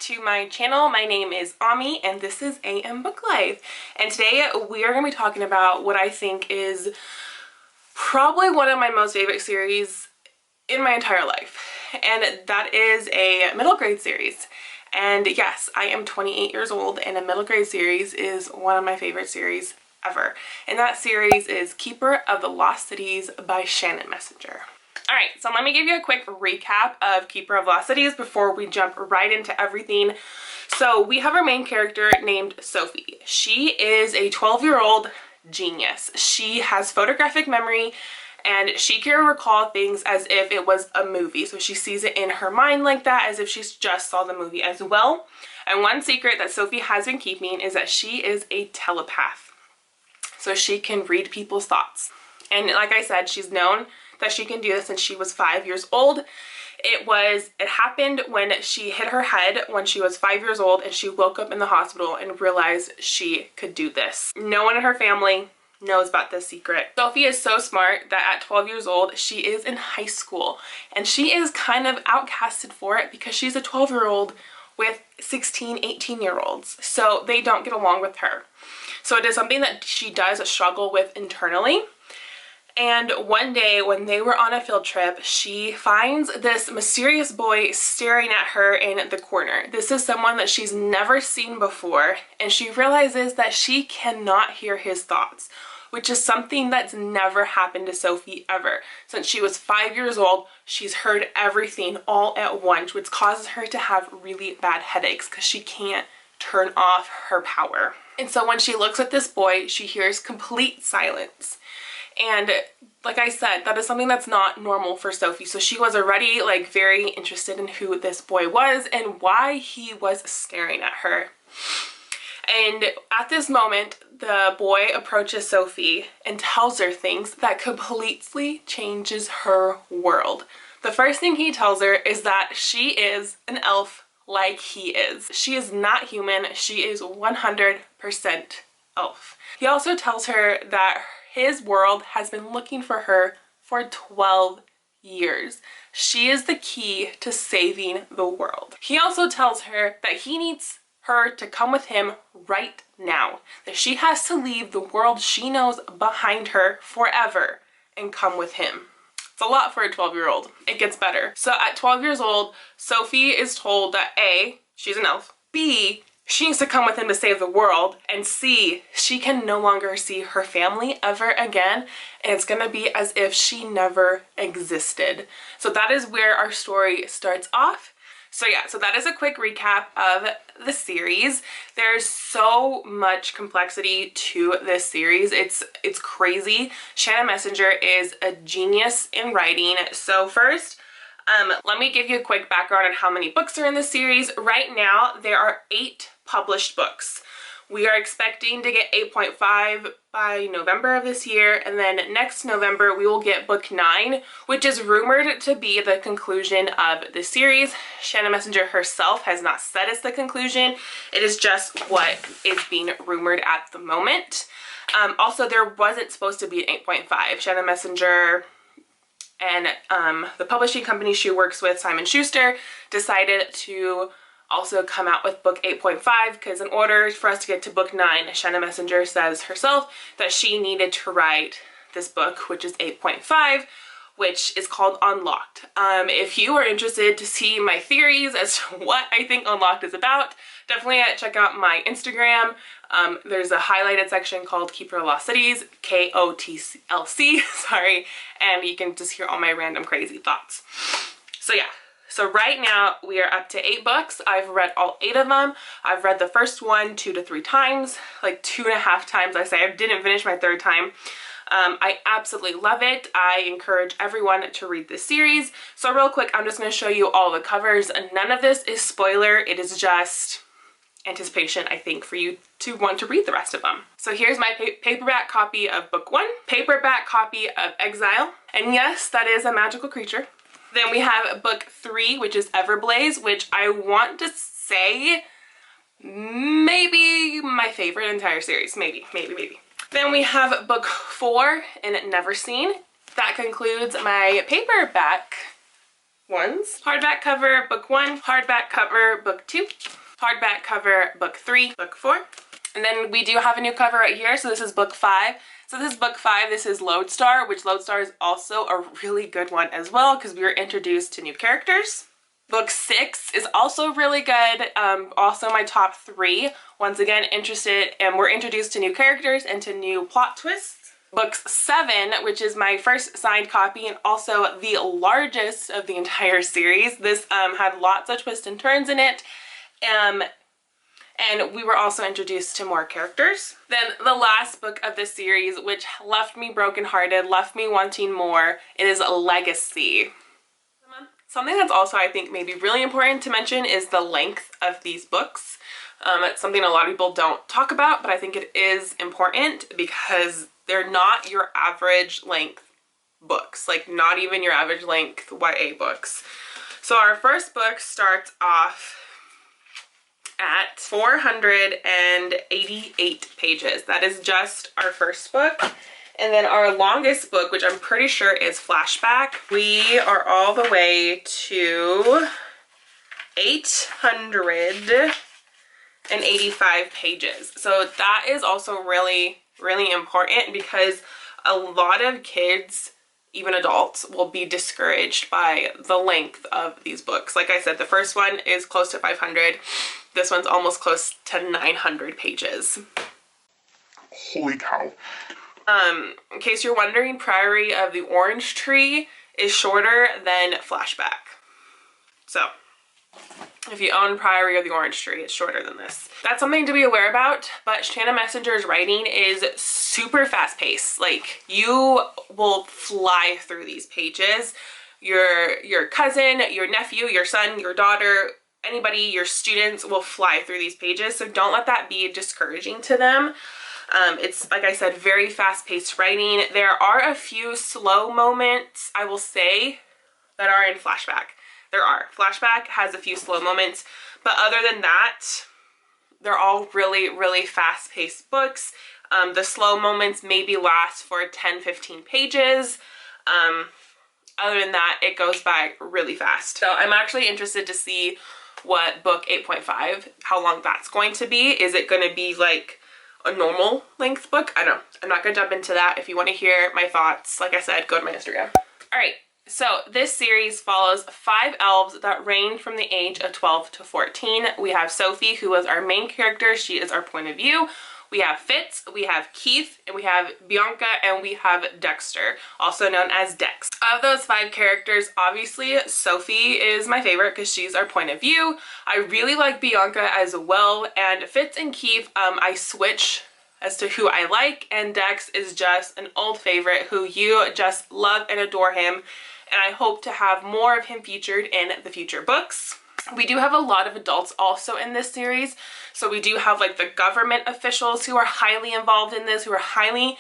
to my channel. My name is Amiee and this is AM Book Life. And today we are going to be talking about what I think is probably one of my most favorite series in my entire life. And that is a middle grade series. And yes, I am 28 years old and a middle grade series is one of my favorite series ever. And that series is Keeper of the Lost Cities by Shannon Messenger. Alright, so let me give you a quick recap of Keeper of Lost Cities before we jump right into everything. So we have our main character named Sophie. She is a 12-year-old genius. She has photographic memory and she can recall things as if it was a movie. So she sees it in her mind like that, as if she just saw the movie as well. And one secret that Sophie has been keeping is that she is a telepath. So she can read people's thoughts. And like I said, she's known that she can do this since she was 5 years old. It happened when she hit her head when she was 5 years old and she woke up in the hospital and realized she could do this. No one in her family knows about this secret. Sophie is so smart that at 12 years old, she is in high school and she is kind of outcasted for it because she's a 12-year-old with 16, 18-year-olds. So they don't get along with her. So it is something that she does struggle with internally. And one day when they were on a field trip, she finds this mysterious boy staring at her in the corner. This is someone that she's never seen before, and she realizes that she cannot hear his thoughts, which is something that's never happened to Sophie ever. Since she was 5 years old, she's heard everything all at once, which causes her to have really bad headaches because she can't turn off her power. And so when she looks at this boy, she hears complete silence. And like I said, that is something that's not normal for Sophie. So she was already like very interested in who this boy was and why he was staring at her. And at this moment, the boy approaches Sophie and tells her things that completely changes her world. The first thing he tells her is that she is an elf like he is. She is not human. She is 100% elf. He also tells her that his world has been looking for her for 12 years. She is the key to saving the world. He also tells her that he needs her to come with him right now. That she has to leave the world she knows behind her forever and come with him. It's a lot for a 12-year-old. It gets better. So at 12 years old, Sophie is told that A, she's an elf, B, she needs to come with him to save the world, and C, she can no longer see her family ever again, and it's gonna be as if she never existed. So that is where our story starts off. So yeah, so that is a quick recap of the series. There's so much complexity to this series. It's crazy. Shannon Messenger is a genius in writing. So first, let me give you a quick background on how many books are in this series. Right now, there are 8 published books. We are expecting to get 8.5 by November of this year, and then next November we will get book 9, which is rumored to be the conclusion of the series. Shannon Messenger herself has not said it's the conclusion. It is just what is being rumored at the moment. Also, there wasn't supposed to be an 8.5. Shannon Messenger and the publishing company she works with, Simon Schuster, decided to also come out with book 8.5 because in order for us to get to book 9, Shannon Messenger says herself that she needed to write this book, which is 8.5, which is called Unlocked. If you are interested to see my theories as to what I think Unlocked is about, definitely check out my Instagram. There's a highlighted section called Keeper of Lost Cities, KOTLC, sorry, and you can just hear all my random crazy thoughts. So yeah, so right now we are up to 8 books. I've read all 8 of them. I've read the first one 2 to 3 times, like 2.5 times I say. I didn't finish my 3rd time. I absolutely love it. I encourage everyone to read this series. So real quick, I'm just going to show you all the covers, and none of this is spoiler. It is just anticipation, I think, for you to want to read the rest of them. So here's my paperback copy of book 1, paperback copy of Exile, and yes, that is a magical creature. Then we have book 3, which is Everblaze, which I want to say maybe my favorite entire series. Maybe. Then we have book 4 in Never Seen. That concludes my paperback ones. Hardback cover, book 1. Hardback cover, book 2. Hardback cover, book 3. Book 4. And then we do have a new cover right here. So this is book 5. So this is book 5. This is Lodestar, which Lodestar is also a really good one as well because we were introduced to new characters. Book 6 is also really good. Also my top 3. Once again, we're introduced to new characters and to new plot twists. Book 7, which is my first signed copy and also the largest of the entire series. This had lots of twists and turns in it. And we were also introduced to more characters. Then the last book of this series, which left me brokenhearted, left me wanting more, it is Legacy. Something that's also, I think, maybe really important to mention is the length of these books. It's something a lot of people don't talk about, but I think it is important because they're not your average length books, like not even your average length YA books. So our first book starts off at 488 pages. That is just our first book. And then our longest book, which I'm pretty sure is Flashback, we are all the way to 885 pages. So that is also really, really important because a lot of kids, even adults, will be discouraged by the length of these books. Like I said, the first one is close to 500. This one's almost close to 900 pages. Holy cow. In case you're wondering, Priory of the Orange Tree is shorter than Flashback. So, if you own Priory of the Orange Tree, it's shorter than this. That's something to be aware about, but Shanna Messenger's writing is super fast-paced. Like, you will fly through these pages. Your cousin, your nephew, your son, your daughter, anybody, your students will fly through these pages, so don't let that be discouraging to them. It's, like I said, very fast-paced writing. There are a few slow moments, I will say, that are in Flashback. There are. Flashback has a few slow moments, but other than that, they're all really, really fast-paced books. The slow moments maybe last for 10-15 pages. Other than that, it goes by really fast. So I'm actually interested to see what book 8.5, how long that's going to be. Is it going to be like a normal length book? I don't know. I'm not going to jump into that. If you want to hear my thoughts, like I said, go to my Instagram. All right. So this series follows 5 elves that range from the age of 12 to 14. We have Sophie, who is our main character. She is our point of view. We have Fitz, we have Keith, and we have Bianca, and we have Dexter, also known as Dex. Of those 5 characters, obviously Sophie is my favorite because she's our point of view. I really like Bianca as well, and Fitz and Keith, I switch as to who I like, and Dex is just an old favorite who you just love and adore him, and I hope to have more of him featured in the future books. We do have a lot of adults also in this series, so we do have like the government officials who are highly involved in this, who are highly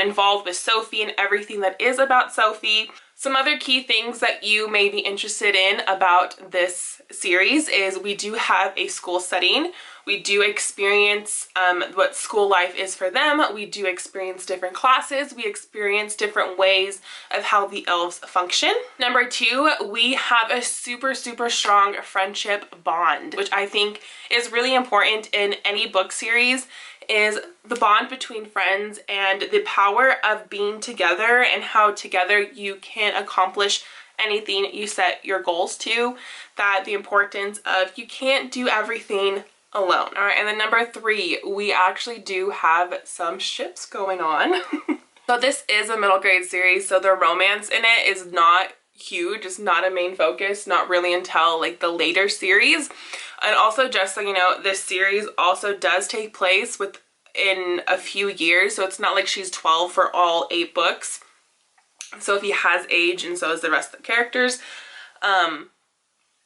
involved with Sophie and everything that is about Sophie. Some other key things that you may be interested in about this series is we do have a school setting. We do experience what school life is for them. We do experience different classes. We experience different ways of how the elves function. Number 2, we have a super, super strong friendship bond, which I think is really important in any book series, is the bond between friends and the power of being together and how together you can accomplish anything you set your goals to, that the importance of you can't do everything alone. All right, and then number 3, we actually do have some ships going on. So this is a middle grade series, so the romance in it is not huge. It's not a main focus, not really until like the later series. And also, just so you know, this series also does take place within a few years, so it's not like she's 12 for all 8 books. Sophie has age, and so is the rest of the characters.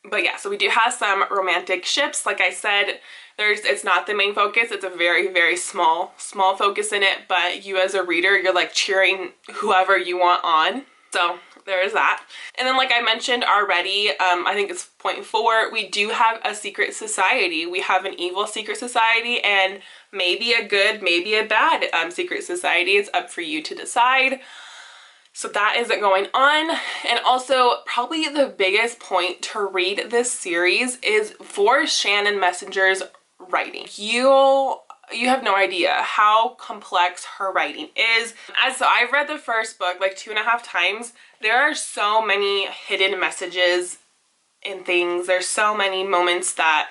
But yeah, so we do have some romantic ships. Like I said, it's not the main focus. It's a very, very small focus in it, but you as a reader, you're like cheering whoever you want on. So there is that. And then, like I mentioned already, I think it's point 4, we do have a secret society. We have an evil secret society and maybe a good, maybe a bad secret society. It's up for you to decide. So that is going on. And also probably the biggest point to read this series is for Shannon Messenger's writing. You have no idea how complex her writing is. So I've read the first book like 2.5 times. There are so many hidden messages and things. There's so many moments that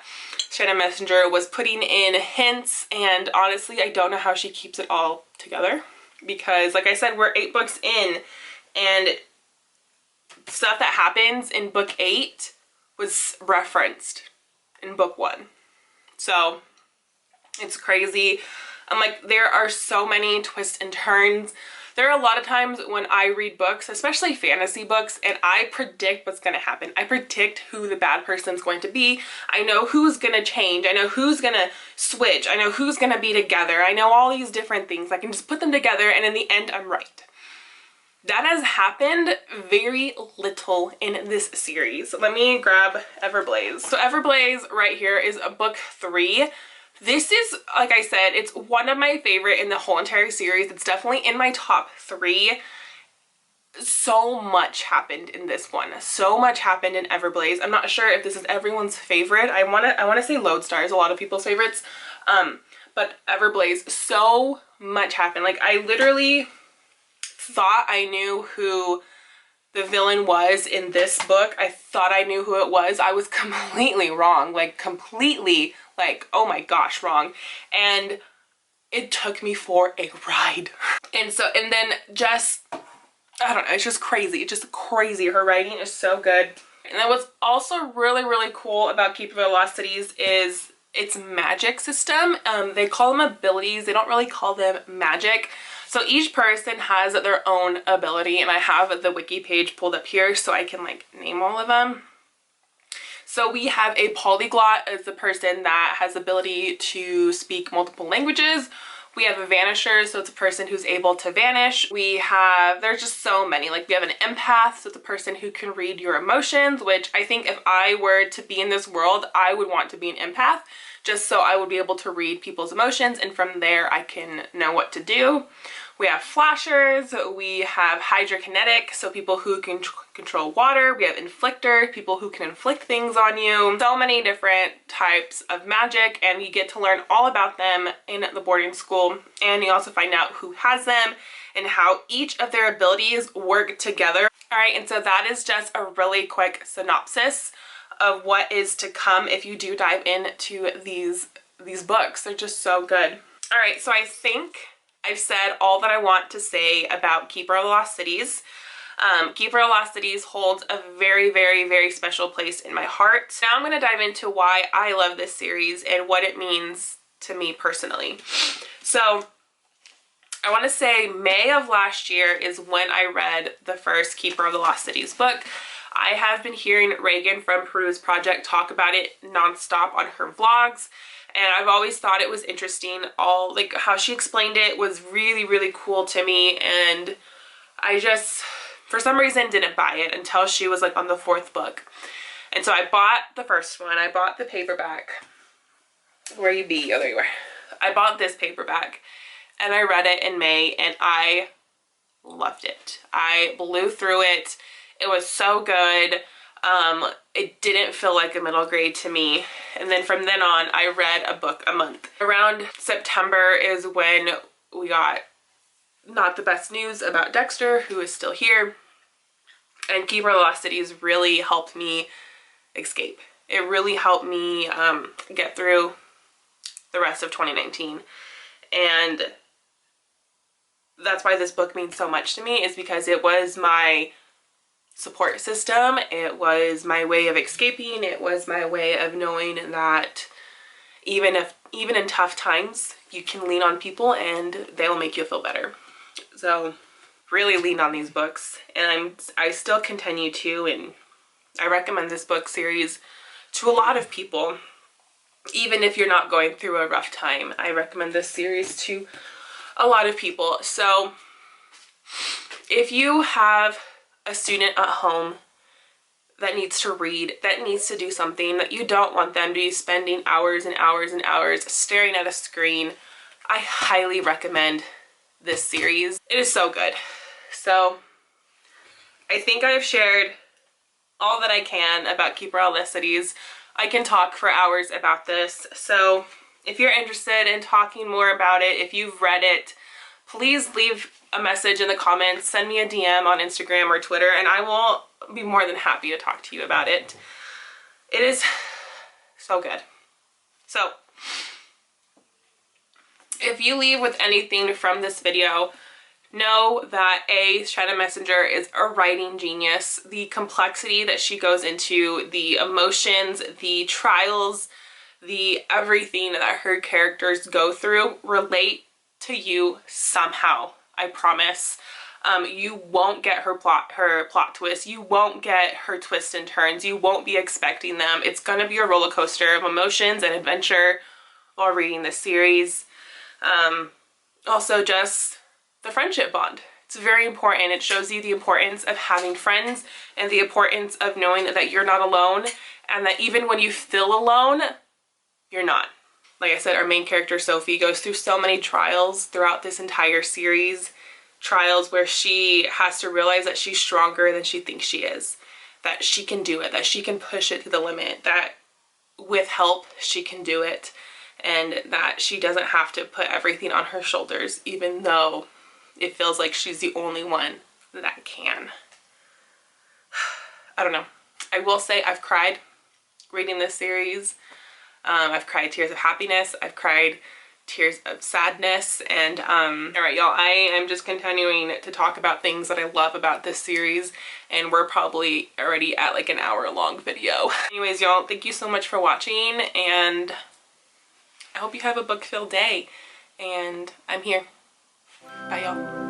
Shannon Messenger was putting in hints, and honestly, I don't know how she keeps it all together because, like I said, we're 8 books in, and stuff that happens in book 8 was referenced in book 1. So it's crazy. I'm like, there are so many twists and turns. There are a lot of times when I read books, especially fantasy books, and I predict what's going to happen. I predict who the bad person's going to be. I know who's going to change. I know who's going to switch. I know who's going to be together. I know all these different things. I can just put them together, and in the end, I'm right. That has happened very little in this series. Let me grab Everblaze. So Everblaze right here is book 3. This is, like I said, it's one of my favorite in the whole entire series. It's definitely in my top 3. So much happened in this one. So much happened in Everblaze. I'm not sure if this is everyone's favorite. I wanna say Lodestar is a lot of people's favorites. But Everblaze, so much happened. Like, I literally thought I knew who the villain was in this book. I thought I knew who it was. I was completely wrong. Like, completely, like, oh my gosh, wrong. And it took me for a ride. And then just, I don't know, it's just crazy. It's just crazy. Her writing is so good. And then what's also really, really cool about Keeper of the Lost Cities is its magic system. They call them abilities. They don't really call them magic. So each person has their own ability, and I have the wiki page pulled up here so I can like name all of them. So we have a polyglot as the person that has the ability to speak multiple languages. We have a vanisher, so it's a person who's able to vanish. There's just so many. Like, we have an empath, so it's a person who can read your emotions, which I think if I were to be in this world, I would want to be an empath, just so I would be able to read people's emotions, and from there I can know what to do. We have flashers, we have hydrokinetic, so people who can control water. We have inflictor, people who can inflict things on you. So many different types of magic, and you get to learn all about them in the boarding school. And you also find out who has them and how each of their abilities work together. All right, and so that is just a really quick synopsis of what is to come if you do dive into these books. They're just so good. All right, so I think I've said all that I want to say about Keeper of the Lost Cities. Keeper of the Lost Cities holds a very, very, very special place in my heart. Now I'm going to dive into why I love this series and what it means to me personally. So I want to say May of last year is when I read the first Keeper of the Lost Cities book. I have been hearing Reagan from Peru's Project talk about it nonstop on her vlogs, and I've always thought it was interesting. All like how she explained it was really, really cool to me, and I just for some reason didn't buy it until she was like on the 4th book. And so I bought the first one. I bought the paperback. Where you be? Oh, there you are. I bought this paperback and I read it in May, and I loved it. I blew through it. It was so good. It didn't feel like a middle grade to me. And then from then on, I read a book a month. Around September is when we got not the best news about Dexter, who is still here. And Keeper of the Lost Cities really helped me escape. It really helped me get through the rest of 2019. And that's why this book means so much to me, is because it was my support system. It was my way of escaping. It was my way of knowing that even in tough times, you can lean on people and they'll make you feel better. So really lean on these books, and I still continue to, and I recommend this book series to a lot of people. Even if you're not going through a rough time, I recommend this series to a lot of people. So if you have a student at home that needs to read, that needs to do something, that you don't want them to be spending hours and hours and hours staring at a screen, I highly recommend this series. It is so good. So I think I've shared all that I can about Keeper Elicities. I can talk for hours about this, so if you're interested in talking more about it, if you've read it, please leave a message in the comments, send me a DM on Instagram or Twitter, and I will be more than happy to talk to you about it. It is so good. So, if you leave with anything from this video, know that Shannon Messenger is a writing genius. The complexity that she goes into, the emotions, the trials, the everything that her characters go through relate to you somehow, I promise. You won't get her plot twist. You won't get her twists and turns. You won't be expecting them. It's gonna be a roller coaster of emotions and adventure while reading this series. Also just the friendship bond. It's very important. It shows you the importance of having friends and the importance of knowing that you're not alone, and that even when you feel alone, you're not. Like I said, our main character Sophie goes through so many trials throughout this entire series. Trials where she has to realize that she's stronger than she thinks she is. That she can do it, that she can push it to the limit, that with help she can do it, and that she doesn't have to put everything on her shoulders, even though it feels like she's the only one that can. I don't know. I will say I've cried reading this series. I've cried tears of happiness. I've cried tears of sadness. And all right, y'all, I am just continuing to talk about things that I love about this series, and we're probably already at like an hour-long video. Anyways, y'all, thank you so much for watching, and I hope you have a book-filled day, and I'm here. Bye, y'all.